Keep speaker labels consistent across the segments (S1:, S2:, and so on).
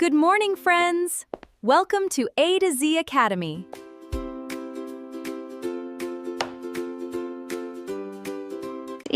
S1: Good morning, friends! Welcome to A to Z Academy.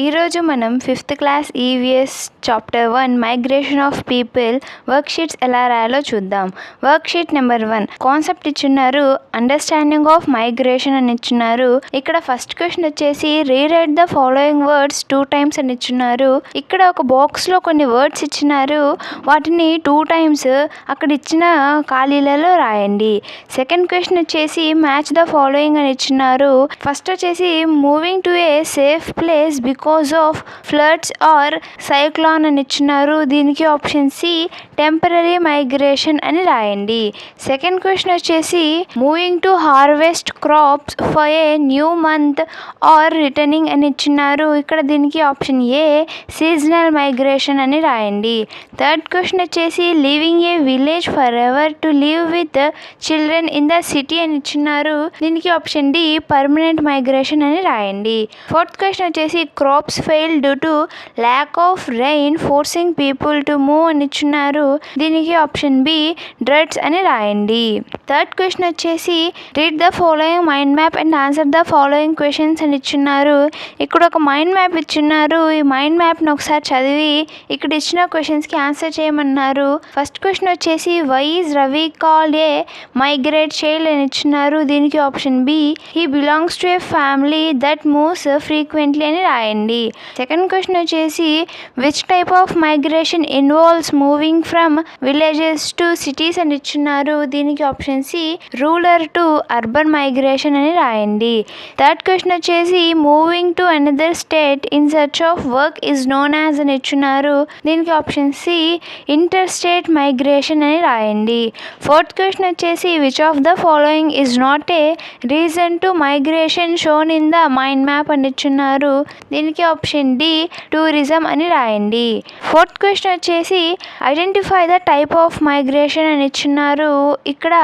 S2: ఈరోజు మనం 5th class EVS chapter 1 migration of people worksheets ఎలా రాయాలో చూద్దాం. Worksheet number 1 concept ఇచ్చున్నారు, understanding of migration అని ఇచ్చున్నారు. ఇక్కడ ఫస్ట్ క్వశ్చన్ వచ్చేసి rewrite the following words 2 times అని ఇచ్చున్నారు. ఇక్కడ ఒక బాక్స్లో కొన్ని వర్డ్స్ ఇచ్చినారు, వాటిని 2 times అక్కడ ఇచ్చిన ఖాళీలలో రాయండి. సెకండ్ క్వశ్చన్ వచ్చేసి మ్యాచ్ ద ఫాలోయింగ్ అని ఇచ్చున్నారు. ఫస్ట్ వచ్చేసి moving to a safe place because of floods or cyclone అని ఇచ్చినారు. దీనికి ఆప్షన్ సి టెంపరరీ మైగ్రేషన్ అని రాయండి. సెకండ్ క్వశ్చన్ వచ్చేసి moving to harvest crops for a new month or returning అని ఇచ్చినారు. ఇక్కడ దీనికి ఆప్షన్ ఏ సీజనల్ మైగ్రేషన్ అని రాయండి. థర్డ్ క్వశ్చన్ వచ్చేసి living a village for ever to live with children in the city అని ఇచ్చినారు. దీనికి ఆప్షన్ డి పర్మనెంట్ మైగ్రేషన్ అని రాయండి. ఫోర్త్ క్వశ్చన్ వచ్చేసి crops fail due to lack of rain forcing people to move అని ఇచ్చున్నారు. దీనికి ఆప్షన్ బి డ్రడ్స్ అని రాయండి. థర్డ్ క్వశ్చన్ వచ్చేసి read the following mind map and answer the following questions అని ఇచ్చున్నారు. ఇక్కడ ఒక మైండ్ మ్యాప్ ఇచ్చున్నారు. ఈ మైండ్ మ్యాప్ను ఒకసారి చదివి ఇక్కడ ఇచ్చిన క్వశ్చన్స్కి ఆన్సర్ చేయమన్నారు. ఫస్ట్ క్వశ్చన్ వచ్చేసి why is Ravi called a migrate child అని ఇచ్చున్నారు. దీనికి option B he belongs to a family that moves frequently అని రాయండి. సెకండ్ క్వశ్చన్ వచ్చేసి which type of migration involves moving from villages to cities అని ఇచ్చున్నారు. దీనికి option C rural to urban migration అని రాయండి. థర్డ్ క్వశ్చన్ వచ్చేసి moving to another state in search of work is known as అని ఇచ్చున్నారు. దీనికి option C interstate migration అని రాయండి. ఫోర్త్ క్వశ్చన్ వచ్చేసి which of the following is not a reason to migration shown in the mind map అని ఇచ్చున్నారు. దీనికి option D tourism అని రాయండి. ఫోర్త్ క్వశ్చన్ వచ్చేసి identify the type of migration అని ఇచ్చున్నారు. ఇక్కడ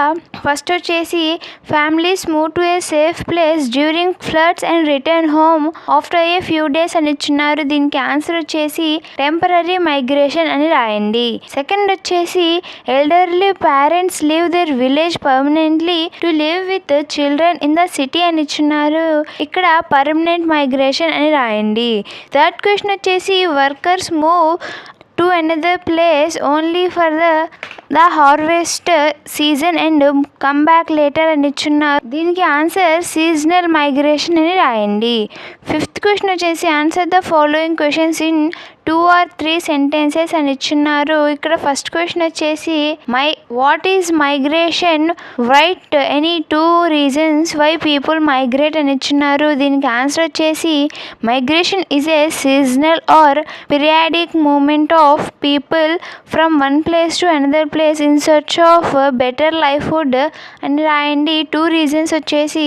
S2: ఫస్ట్ వచ్చేసి families move to a safe place during floods and return home after a few days అని ఇచ్చున్నారు. దీనికి ఆన్సర్ వచ్చేసి టెంపరరీ మైగ్రేషన్ అని రాయండి. సెకండ్ వచ్చేసి elderly parents leave their village permanently to live with children in the city అని ఇచ్చున్నారు. ఇక్కడ పర్మనెంట్ మైగ్రేషన్ అని రాయండి. థర్డ్ క్వశ్చన్ వచ్చేసి workers move to another place only for the harvest season and come back later అని ఇచ్చున్నారు. దీనికి answer seasonal migration అని రాయండి. ఫిఫ్త్ క్వశ్చన్ వచ్చేసి answer the following questions in 2 or 3 sentences అని ఇచ్చున్నారు. ఇక్కడ ఫస్ట్ క్వశ్చన్ వచ్చేసి what is migration, right any 2 reasons why people migrate అని ఇచ్చున్నారు. దీనికి ఆన్సర్ వచ్చేసి migration is a seasonal or periodic movement of people from one place to another place in search of better లైఫ్హుడ్ అని రాయండి. 2 reasons వచ్చేసి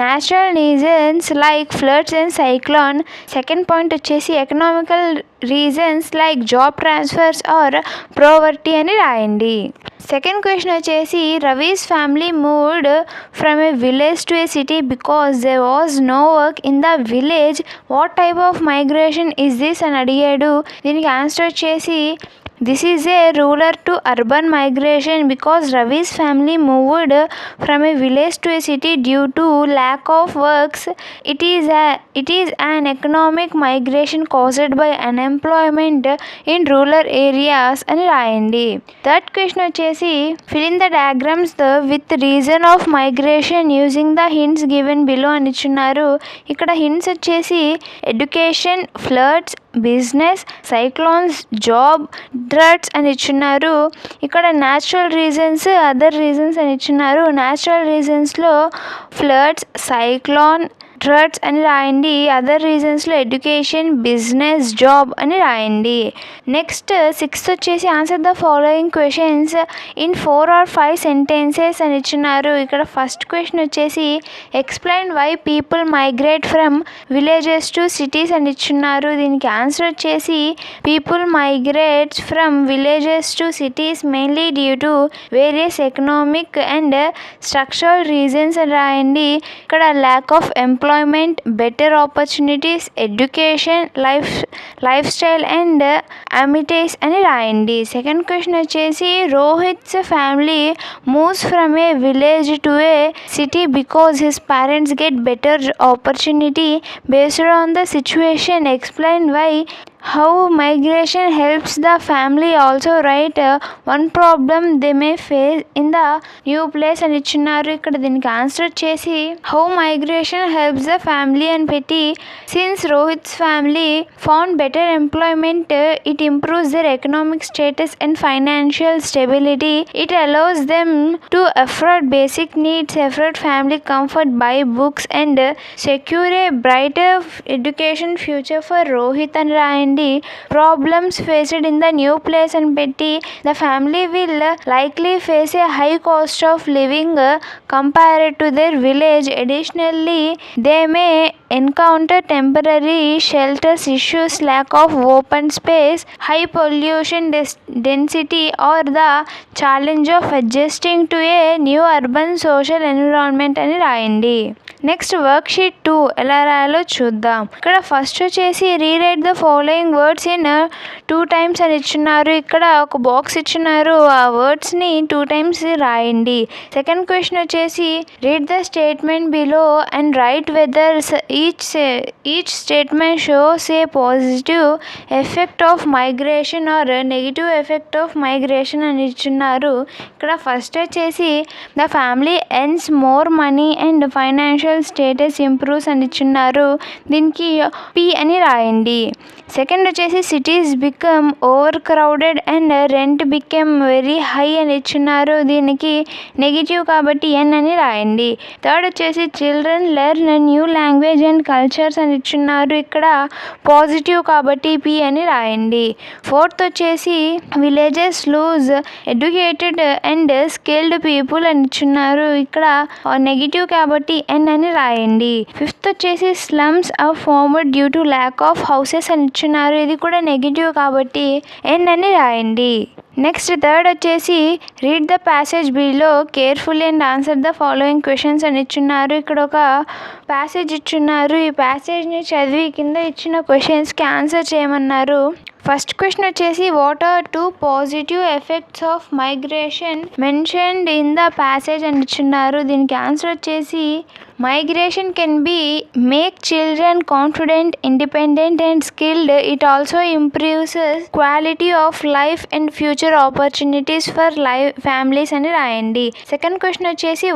S2: natural reasons like floods and cyclone. Second point వచ్చేసి economical reasons like job transfers or poverty అని రాయండి. Second question వచ్చేసి Ravi's family moved from a village to a city because there was no work in the village. What type of migration is this అని అడిగాడు. దీనికి answer వచ్చేసి this is a rural to urban migration because Ravi's family moved from a village to a city due to lack of works. It is an economic migration caused by unemployment in rural areas అని రాయండి. Third question వచ్చేసి fill in the diagrams with reason of migration using the hints given below అని ఇచ్చున్నారు. ఇక్కడ hints వచ్చేసి education, floods, business, cyclones, job, droughts అని ఇచ్చున్నారు. ఇక్కడ న్యాచురల్ రీజన్స్, అదర్ రీజన్స్ అని ఇచ్చున్నారు. న్యాచురల్ రీజన్స్లో ఫ్లడ్స్, సైక్లోన్, డ్రడ్స్ అని రాయండి. అదర్ రీజన్స్లో ఎడ్యుకేషన్, బిజినెస్, జాబ్ అని రాయండి. నెక్స్ట్ సిక్స్త్ వచ్చేసి answer the following questions in 4 or 5 sentences అని ఇచ్చున్నారు. ఇక్కడ ఫస్ట్ క్వశ్చన్ వచ్చేసి explain why people migrate from villages to cities అని ఇచ్చున్నారు. దీనికి ఆన్సర్ వచ్చేసి people migrates from villages to cities mainly due to various economic and structural reasons అని రాయండి. ఇక్కడ lack of employ employment, better opportunities, education, lifestyle and amenities అని రాయండి. Second question వచ్చేసి Rohit's family moves from a village to a city because his parents get better opportunity based on the situation. Explain why. How migration helps the family. Also write one problem they may face in the new place అని ఇచ్చినారు. ఇక్కడ దీనికి answer వచ్చేసి how migration helps the family అని పెట్టి since Rohit's family found better employment, it improves their economic status and financial stability. It allows them to afford basic needs, afford family comfort, buy books and secure a brighter education future for Rohit and Ryan. Problems faced in the new place and పెట్టి the family will likely face a high cost of living compared to their village. Additionally, they may encounter temporary shelters issues, lack of open space, high pollution density or the challenge of adjusting to a new urban social environment అని రాయండి. Next work sheet 2 ఎలా రాయాలో చూద్దాం. ఇక్కడ first వచ్చేసి rewrite the following words in 2 times అని ఇచ్చినారు. ఇక్కడ ఒక బాక్స్ ఇచ్చినారు, ఆ వర్డ్స్ని 2 times రాయండి. సెకండ్ క్వశ్చన్ వచ్చేసి read the statement below and write whether each statement shows a positive effect of migration or negative effect of migration అని ఇచ్చినారు. ఇక్కడ ఫస్ట్ వచ్చేసి the family earns more money and financial status improves అని ఇచ్చిన్నారు, దీనికి P అని రాయండి. Second వచ్చేసి cities become over crowded and rent become very high అని ఇచ్చినారు, దీనికి నెగిటివ్ కాబట్టి ఎన్ అని రాయండి. థర్డ్ వచ్చేసి children learn new language and cultures అని ఇచ్చినారు, ఇక్కడ పాజిటివ్ కాబట్టి పి అని రాయండి. ఫోర్త్ వచ్చేసి villages lose educated and skilled people అని ఇచ్చినారు, ఇక్కడ నెగిటివ్ కాబట్టి ఎన్ అని రాయండి. ఫిఫ్త్ వచ్చేసి slums are formed due to lack of houses అని ఇచ్చినారు, ఇది కూడా నెగిటివ్ కాబట్టి ఎన్ అని రాయండి. నెక్స్ట్ థర్డ్ వచ్చేసి read the passage below carefully and answer the following questions అని ఇచ్చున్నారు. ఇక్కడ ఒక ప్యాసేజ్ ఇచ్చున్నారు, ఈ ప్యాసేజ్ని చదివి కింద ఇచ్చిన క్వశ్చన్స్కి ఆన్సర్ చేయమన్నారు. ఫస్ట్ క్వశ్చన్ వచ్చేసి what are 2 positive effects of migration mentioned in the passage అని ఇచ్చున్నారు, దీనికి ఆన్సర్ వచ్చేసి migration can be make children confident, independent and skilled. It also improves quality of life and future opportunities for families అని రాయండి. Second question వచ్చేసి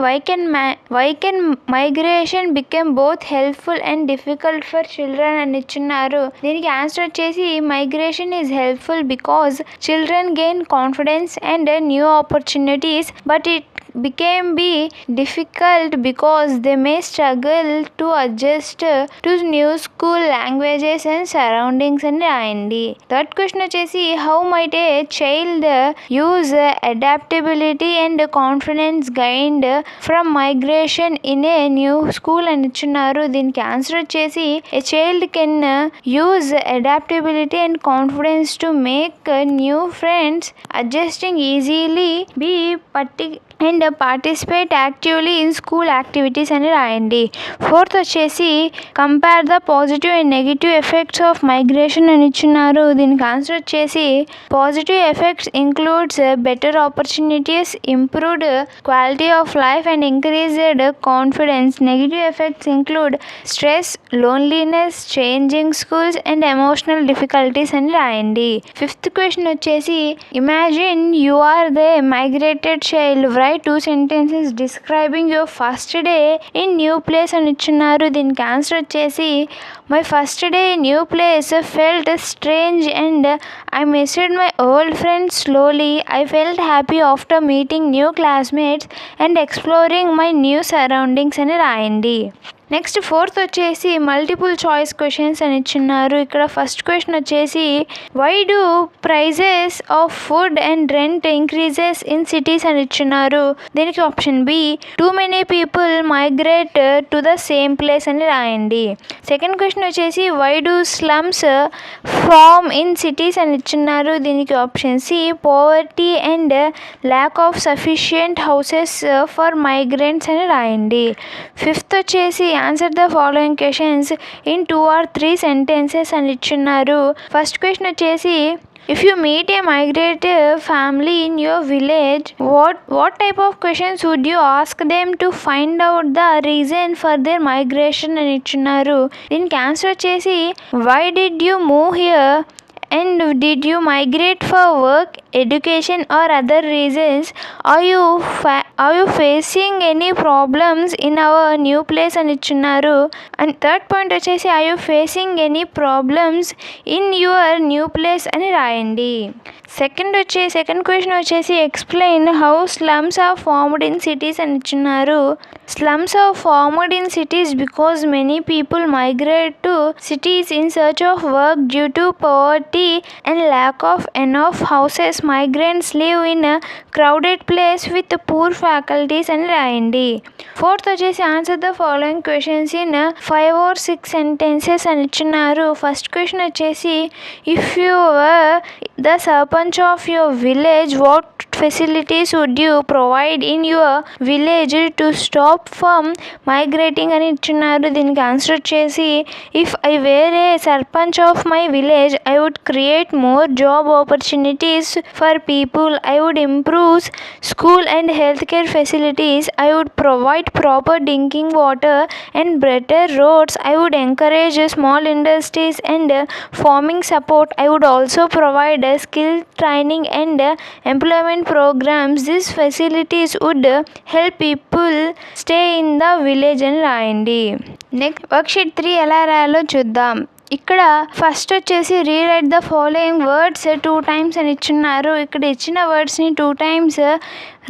S2: why can migration become both helpful and difficult for children అని ఇచ్చున్నారు, దీనికి answer వచ్చేసి migration is helpful because children gain confidence and new opportunities, but it became be difficult because they may struggle to adjust to new school languages and surroundings అని రాయండి. Third question వచ్చేసి how might a child use adaptability and confidence gained from migration in a new school అని ఇచ్చున్నారు, దీనికి answer వచ్చేసి a child can use adaptability and confidence to make new friends, adjusting easily, be and participate actively in school activities అని రాయండి. Fourth వచ్చేసి compare the positive and negative effects of migration అని ఇచ్చున్నారు, దీనికి ఆన్సర్ వచ్చేసి positive effects includes better opportunities, improved quality of life and increased confidence. Negative effects include stress, loneliness, changing schools and emotional difficulties అని రాయండి. Fifth question వచ్చేసి imagine you are the migrated child, write 2 sentences describing your first day in new place అని ఇచ్చున్నారు, దీనికి answer వచ్చేసి my first day in new place felt strange and I missed my old friends slowly. I felt happy after meeting new classmates and exploring my new surroundings అని రాయండి. Next fourth వచ్చేసి multiple choice questions అని ఇచ్చున్నారు, ఇక్కడ first question వచ్చేసి why do prices of food and rent increases in cities అని ఇచ్చున్నారు, దీనికి option B too many people migrate to the same place అని రాయండి. సెకండ్ క్వశ్చన్ వచ్చేసి why do slums form in cities అని ఇచ్చున్నారు, దీనికి option C poverty and lack of sufficient houses for migrants అని రాయండి. ఫిఫ్త్ వచ్చేసి answer the following questions in 2 or 3 sentences అని ఇచ్చున్నారు. ఫస్ట్ క్వశ్చన్ వచ్చేసి if you meet a migrative family in your village, what type of questions would you ask them to find out the reason for their migration అని ఇచ్చున్నారు. దీనికి answer వచ్చేసి why did you move here and did you migrate for work, education or other reasons? Are you facing any problems in our new place అని ఇచ్చున్నారు. And third point వచ్చేసి are you facing any problems in your new place అని రాయండి. Second question వచ్చేసి explain how slums are formed in cities అని ఇచ్చున్నారు. Slums are formed in cities because many people migrate to cities in search of work due to poverty and lack of enough houses. Migrants live in a crowded place with poor faculties and రాయండి. Fourth వచ్చేసి answer the following questions in 5 or 6 sentences అని ఇచ్చున్నారు. First question వచ్చేసి if you were the sarpanch of your village what facilities would you provide in your village to stop from migrating అని ఇచ్చున్నారు. దీనికి answer వచ్చేసి if I were a sarpanch of my village I would create more job opportunities for people, I would improve school and health care facilities, I would provide proper drinking water and better roads, I would encourage small industries and farming support, I would also provide skill training and employment programs. These facilities would help people stay in the village అని రాయండి. Next worksheet 3 ఎలా రాయాలో చూద్దాం. ఇక్కడ first వచ్చేసి rewrite the following words 2 times అని ఇచ్చున్నారు. ఇక్కడ ఇచ్చిన వర్డ్స్ని 2 times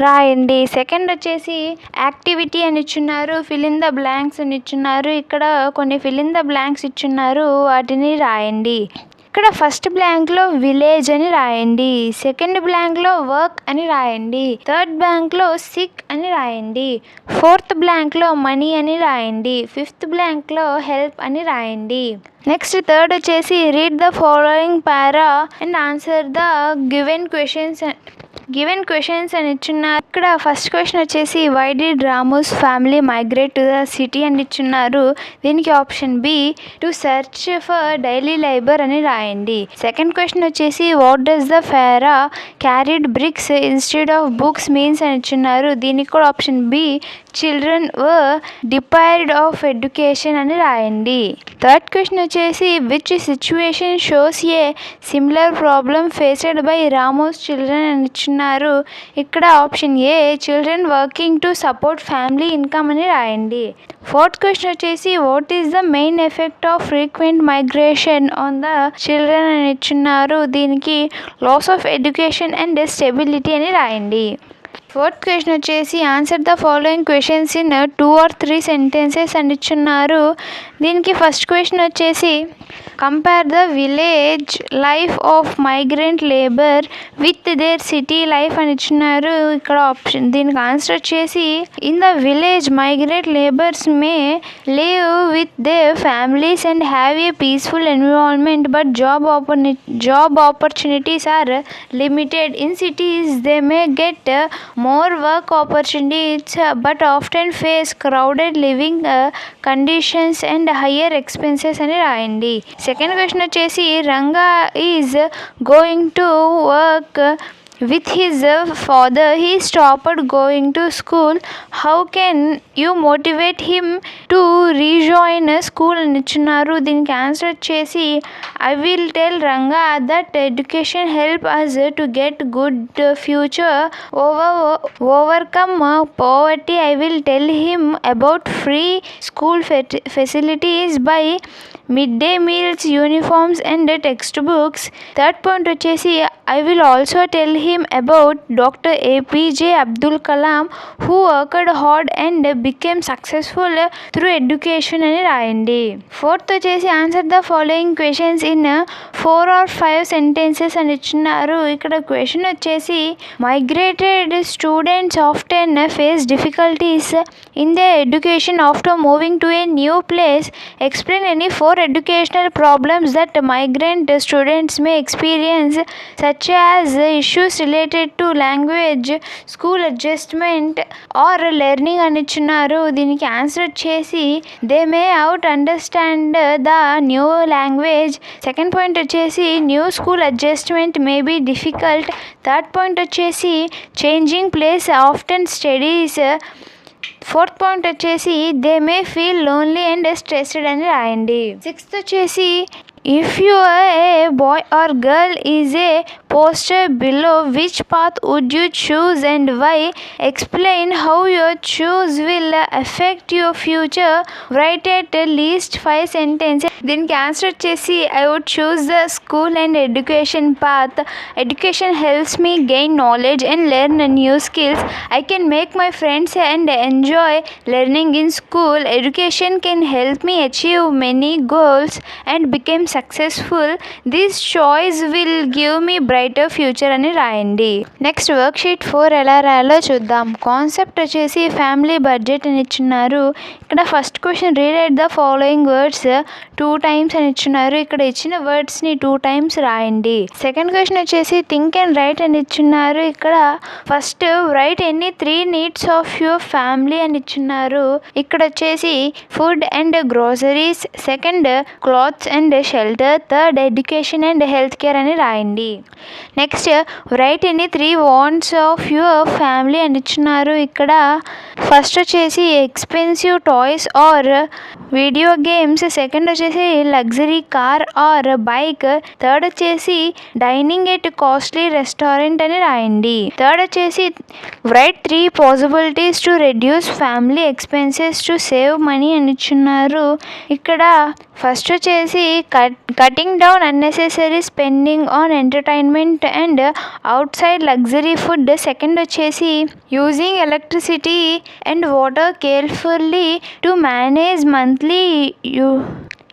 S2: రాయండి. సెకండ్ వచ్చేసి యాక్టివిటీ అని ఇచ్చున్నారు. ఫిల్ ఇన్ ద బ్లాంక్స్ అని ఇచ్చున్నారు. ఇక్కడ కొన్ని ఫిల్ ఇన్ ద బ్లాంక్స్ ఇచ్చున్నారు, వాటిని రాయండి. ఇక్కడ ఫస్ట్ బ్లాంక్లో విలేజ్ అని రాయండి, సెకండ్ బ్లాంక్లో వర్క్ అని రాయండి, థర్డ్ బ్లాంక్లో సిక్ అని రాయండి, ఫోర్త్ బ్లాంక్లో మనీ అని రాయండి, ఫిఫ్త్ బ్లాంక్లో హెల్ప్ అని రాయండి. నెక్స్ట్ థర్డ్ వచ్చేసి read the following para and answer the given questions అని ఇచ్చున్నారు. ఇక్కడ ఫస్ట్ క్వశ్చన్ వచ్చేసి why did Ramu's family migrate to the city అని ఇచ్చున్నారు. దీనికి option B to search for daily labour అని రాయండి. సెకండ్ క్వశ్చన్ వచ్చేసి what does the phrase carried bricks instead of books means అని ఇచ్చున్నారు. దీనికి కూడా option B children were deprived of education అని రాయండి. థర్డ్ క్వశ్చన్ వచ్చేసి which situation shows a similar problem faced by Ramu's children అని ఇచ్చున్నారు. ఇక్కడ option A children working to support family income అని రాయండి. ఫోర్త్ క్వశ్చన్ వచ్చేసి what is the main effect of frequent migration on the children అని ఇచ్చున్నారు. దీనికి loss of education and stability అని రాయండి. ఫోర్త్ క్వశ్చన్ వచ్చేసి answer the following questions in 2 or 3 sentences అని ఇచ్చున్నారు. దీనికి ఫస్ట్ క్వశ్చన్ వచ్చేసి compare the village life of migrant labour with their city life అని ఇచ్చున్నారు. ఇక్కడ ఆప్షన్ దీనికి ఆన్సర్ వచ్చేసి in the village migrant labours may live with their families and have a peaceful environment but job opportunities are limited. In cities they may get more work opportunities but often face crowded living conditions and higher expenses అని రాయండి. Second question వచ్చేసి Ranga is going to work with his father. He stopped going to school. How can you motivate him to rejoin school అని ఇచ్చున్నారు. దీనికి answer వచ్చేసి I will tell Ranga that education help us to get good future, overcome poverty. I will tell him about free school facilities by midday meals, uniforms and textbooks. Third point వచ్చేసి I will also tell him about Dr. APJ Abdul Kalam who worked hard and became successful through education అని రాయండి. Fourth వచ్చేసి answer the following questions in 4 or 5 sentences అని ఇచ్చున్నారు. ఇక్కడ question వచ్చేసి migrated students often face difficulties in the education after moving to a new place. Explain any 4 more educational problems that migrant students may experience, such as issues related to language, school adjustment or learning అని ఇచ్చున్నారు. దీనికి answer వచ్చేసి they may not understand the new language. Second point వచ్చేసి new school adjustment may be difficult. Third point వచ్చేసి changing place often studies. Fourth point వచ్చేసి they may feel lonely and stressed అని రాయండి. Sixth వచ్చేసి if you are a boy or girl is a poster below, which path would you choose and why? Explain how your choice will affect your future. Write at least 5 sentences. దీనికి answer వచ్చేసి I would choose the school and education path. Education helps me gain knowledge and learn new skills. I can make my friends and enjoy learning in school. Education can help me achieve many goals and become successful. This choice will give me brighter future అని రాయండి. Next work sheet 4 ఎలా రాయాలో చూద్దాం. Concept వచ్చేసి family budget అని ఇచ్చున్నారు. ఇక్కడ first question read out the following words 2 times అని ఇచ్చున్నారు. ఇక్కడ ఇచ్చిన వర్డ్స్ని 2 times రాయండి. సెకండ్ క్వశ్చన్ వచ్చేసి థింక్ అండ్ రైట్ అని ఇచ్చున్నారు. ఇక్కడ first right any 3 needs of your family అని ఇచ్చున్నారు. ఇక్కడ వచ్చేసి food and groceries, second clothes and shelter, third education and health care అని రాయండి. Next right any 3 wants of your family అని ఇచ్చున్నారు. ఇక్కడ ఫస్ట్ వచ్చేసి expensive toys or video games, second వచ్చేసి luxury car or bike, third వచ్చేసి dining at costly restaurant అని రాయండి. థర్డ్ వచ్చేసి write 3 possibilities to reduce family expenses to save money అని ఇచ్చున్నారు. ఇక్కడ ఫస్ట్ వచ్చేసి cutting down unnecessary spending on entertainment and outside luxury food, second వచ్చేసి using electricity and water carefully to manage monthly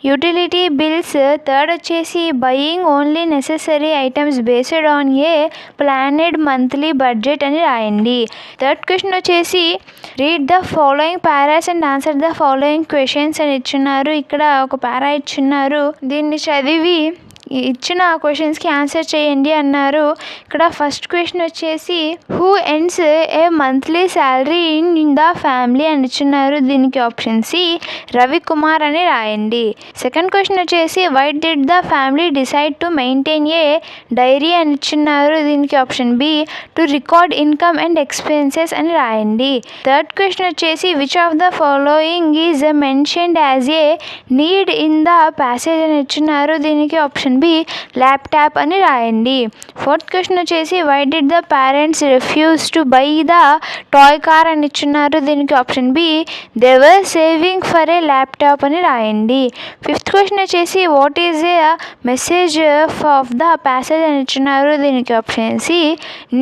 S2: utility bills, third వచ్చేసి buying only necessary items based on a planned monthly budget అని రాయండి. Third question వచ్చేసి read the following paras and answer the following questions అని ఇచ్చున్నారు. ఇక్కడ ఒక పారా ఇచ్చున్నారు. దీన్ని చదివి ఇచ్చిన క్వశ్చన్స్కి ఆన్సర్ చేయండి అన్నారు. ఇక్కడ ఫస్ట్ క్వశ్చన్ వచ్చేసి who earns a monthly salary in the family అని ఇచ్చున్నారు. దీనికి ఆప్షన్ సి రవికుమార్ అని రాయండి. సెకండ్ క్వశ్చన్ వచ్చేసి why did the family decide to maintain a diary అని ఇచ్చున్నారు. దీనికి option B to record income and expenses అని రాయండి. థర్డ్ క్వశ్చన్ వచ్చేసి which of the following is mentioned as a need in the passage అని ఇచ్చున్నారు. దీనికి ఆప్షన్ బి ల్యాప్టాప్ అని రాయండి. ఫోర్త్ క్వశ్చన్ వచ్చేసి why did the parents refuse to buy the toy car అని ఇచ్చున్నారు. దీనికి option B they were saving for a laptop అని రాయండి. ఫిఫ్త్ క్వశ్చన్ వచ్చేసి what is a message of the passage అని ఇచ్చున్నారు. దీనికి option C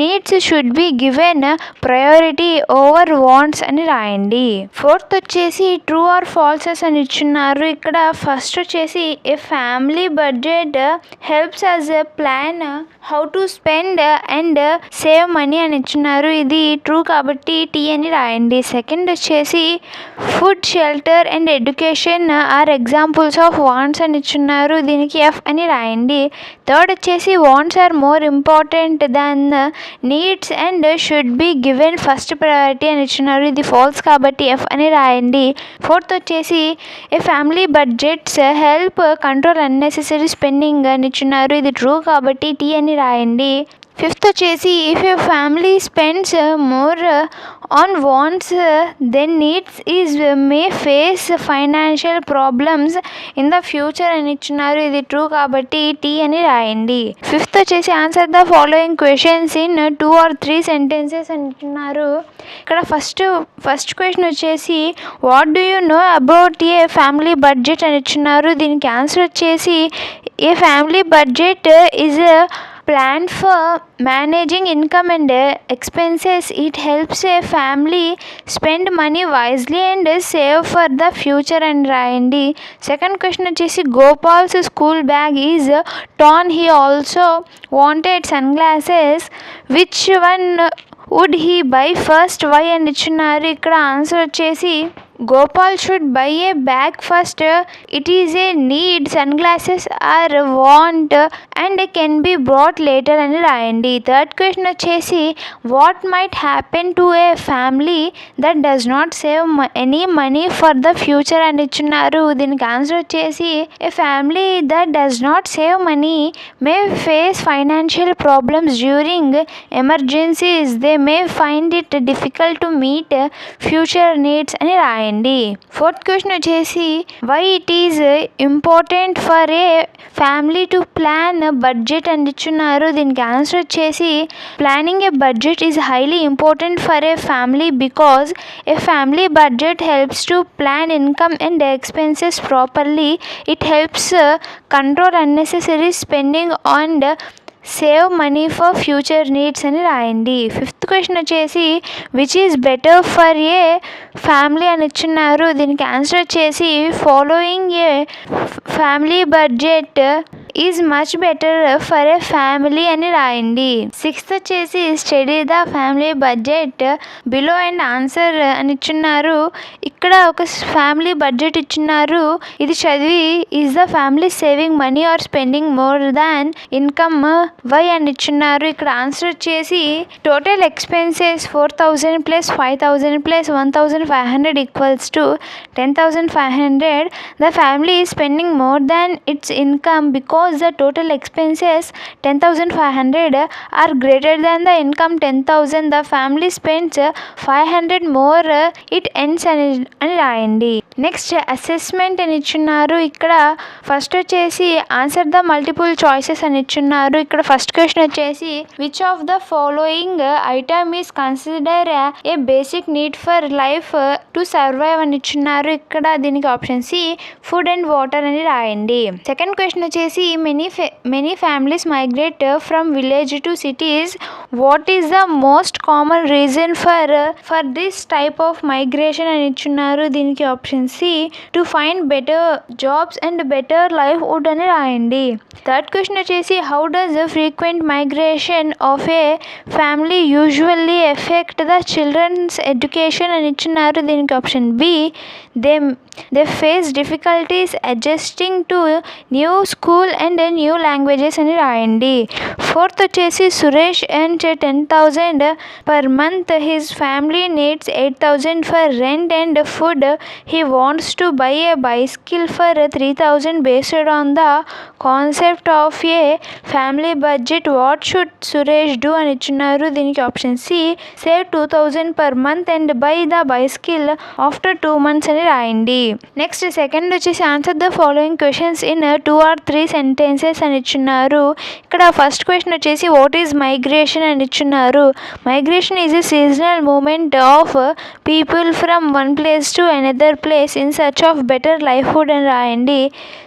S2: needs should be given priority over wants అని రాయండి. ఫోర్త్ వచ్చేసి ట్రూ ఆర్ ఫాల్సెస్ అని ఇచ్చున్నారు. ఇక్కడ ఫస్ట్ వచ్చేసి a family budget helps us plan how to spend and save money అని ఇచ్చున్నారు. ఇది ట్రూ కాబట్టి టీ అని రాయండి. సెకండ్ వచ్చేసి food, shelter and education are examples of wants అని ఇచ్చున్నారు. దీనికి ఎఫ్ అని రాయండి. థర్డ్ వచ్చేసి wants are more important than needs and should be given first priority అని ఇచ్చున్నారు. ఇది ఫాల్స్ కాబట్టి ఎఫ్ అని రాయండి. ఫోర్త్ వచ్చేసి a family budgets help control unnecessary spending అని ఇచ్చున్నారు. ఇది ట్రూ కాబట్టి టీ అని రాయండి. ఫిఫ్త్ వచ్చేసి if your family spends more on wants then needs is may face financial problems in the future అని ఇచ్చున్నారు. ఇది ట్రూ కాబట్టి టీ అని రాయండి. ఫిఫ్త్ వచ్చేసి answer the following questions in 2 or 3 sentences అని ఇచ్చున్నారు. ఇక్కడ ఫస్ట్ క్వశ్చన్ వచ్చేసి what do you know about a family budget అని ఇచ్చున్నారు. దీనికి ఆన్సర్ వచ్చేసి a family budget is plan for managing income and expenses. It helps a family spend money wisely and save for the future and రాయండి. Second question వచ్చేసి Gopal's school bag is torn. He also wanted sunglasses. Which one would he buy first? Why అని ఇచ్చున్నారు. ఇక్కడ answer వచ్చేసి Gopal should buy a bag first. It is a need. Sunglasses are want and can be brought later అని రాయండి. Third question వచ్చేసి what might happen to a family that does not save any money for the future అని ఇచ్చున్నారు. దీనికి answer వచ్చేసి a family that does not save money may face financial problems during emergencies. They may find it difficult to meet future needs అని రాయండి. Fourth question వచ్చేసి why it is important for a family to plan budget అని ఇచ్చున్నారు. దీనికి answer వచ్చేసి planning A budget is highly important for a family because A family budget helps to plan income and expenses properly. It helps control unnecessary spending and save money for future needs అని రాయండి. Fifth question వచ్చేసి which is better for a family అని ఇచ్చున్నారు. దీనికి answer వచ్చేసి following A family budget is much better for a family అని రాయండి. Sixth వచ్చేసి study the family budget below and answer అని ఇచ్చున్నారు. ఇక్కడ ఒక ఫ్యామిలీ బడ్జెట్ ఇచ్చున్నారు. ఇది చదివి is the family saving money or spending more than income why అని ఇచ్చున్నారు. ఇక్కడ ఆన్సర్ వచ్చేసి total expenses 4,000 plus 5,000 plus 1,500 equals to 10,500. The family is spending more than its income because the total expenses 10,500 are greater than the income 10,000. the family spends 500 more. it ends అని రాయండి. Next assessment అని ఇచ్చున్నారు. ఇక్కడ first వచ్చేసి answer the multiple choices అని ఇచ్చున్నారు. ఇక్కడ first question వచ్చేసి which of the following item is consider a basic need for life to survive అని ఇచ్చున్నారు. ఇక్కడ దీనికి option C food and water అని రాయండి. సెకండ్ క్వశ్చన్ వచ్చేసి many families migrate from village to cities. what is the most common reason for this type of migration అని ఇచ్చున్నారు. దీనికి option C to find better jobs and better livelihood అని రాయండి. Third question వచ్చేసి how does the frequent migration of a family usually affect the children's education అని ఇచ్చున్నారు. దీనికి option B they face difficulties adjusting to new school and new languages అని రాయండి. Fourth వచ్చేసి Suresh earns 10,000 per month. His family needs 8,000 for rent and food. He wants to buy a bicycle for 3,000 based on the concept of a family budget. What should Suresh do అని ఇచ్చున్నారు. దీనికి option C save 2,000 per month and buy the bicycle after 2 months అని రాయండి. Next second వచ్చేసి answer the following questions in 2 or 3 sentences అని ఇచ్చున్నారు. ఇక్కడ first question వచ్చేసి వాట్ ఈజ్ మైగ్రేషన్ అని ఇచ్చున్నారు. Migration is a seasonal movement of people from one place to another place in search of better లైఫ్హుడ్ అని రాయండి.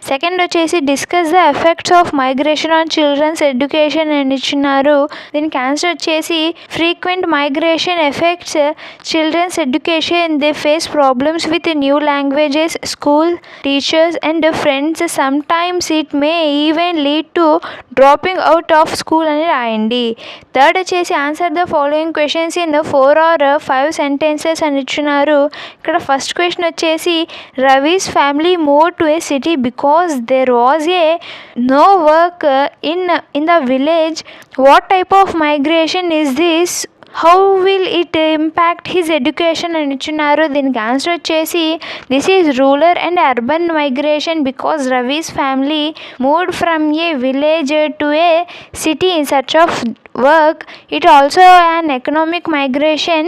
S2: Second వచ్చేసి discuss the effects of migration on children's education అని ఇచ్చున్నారు. దీనికి answer వచ్చేసి frequent migration effects children's education. They face problems with new languages, school teachers and friends. Sometimes it may even lead to dropping out of school అని రాయండి. Third వచ్చేసి answer the following questions in 4 or 5 sentences అని ఇచ్చున్నారు. ఇక్కడ first question వచ్చేసి Ravi's family move to a city because there was a no work in the village. What type of migration is this? How will it impact his education అని ఇచ్చున్నారు. దీనికి answer వచ్చేసి this is rural and urban migration because Ravi's family moved from a village to a city in search of work. It also an economic migration.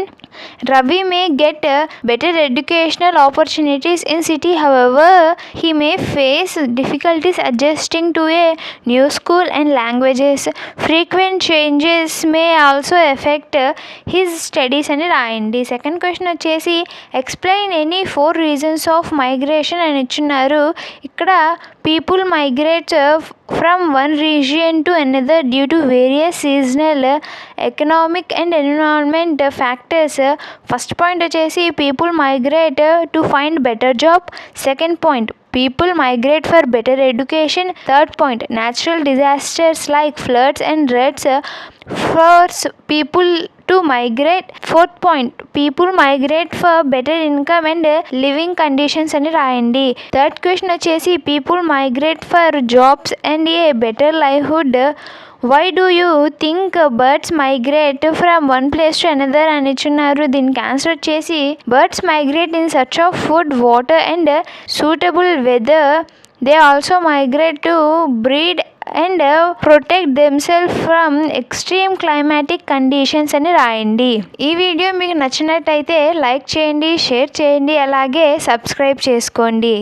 S2: Ravi may get better educational opportunities in city. However, he may face difficulties adjusting to a new school and languages. Frequent changes may also affect his studies అని రాయండి. Second question వచ్చేసి explain any 4 reasons of migration అని ఇచ్చున్నారు. ఇక్కడ people migrate from one region to another due to various seasonal, economic and environment factors. First point వచ్చేసి people migrate to find better job. Second point, people migrate for better education. Third point, natural disasters like floods and riots force people to migrate. Fourth point, people migrate for better income and living conditions అని రాయండి. Third question వచ్చేసి people migrate for jobs and a better livelihood. Why do you think birds migrate from one place to another అని ఇచ్చున్నారు. దీనికి answer వచ్చేసి birds migrate in search of food, water and suitable weather. They also migrate to breed and protect themselves from extreme climatic conditions అని రాయండి. ఈ video మీకు నచ్చినట్టయితే like చేయండి, షేర్ చేయండి, అలాగే సబ్స్క్రైబ్ చేసుకోండి.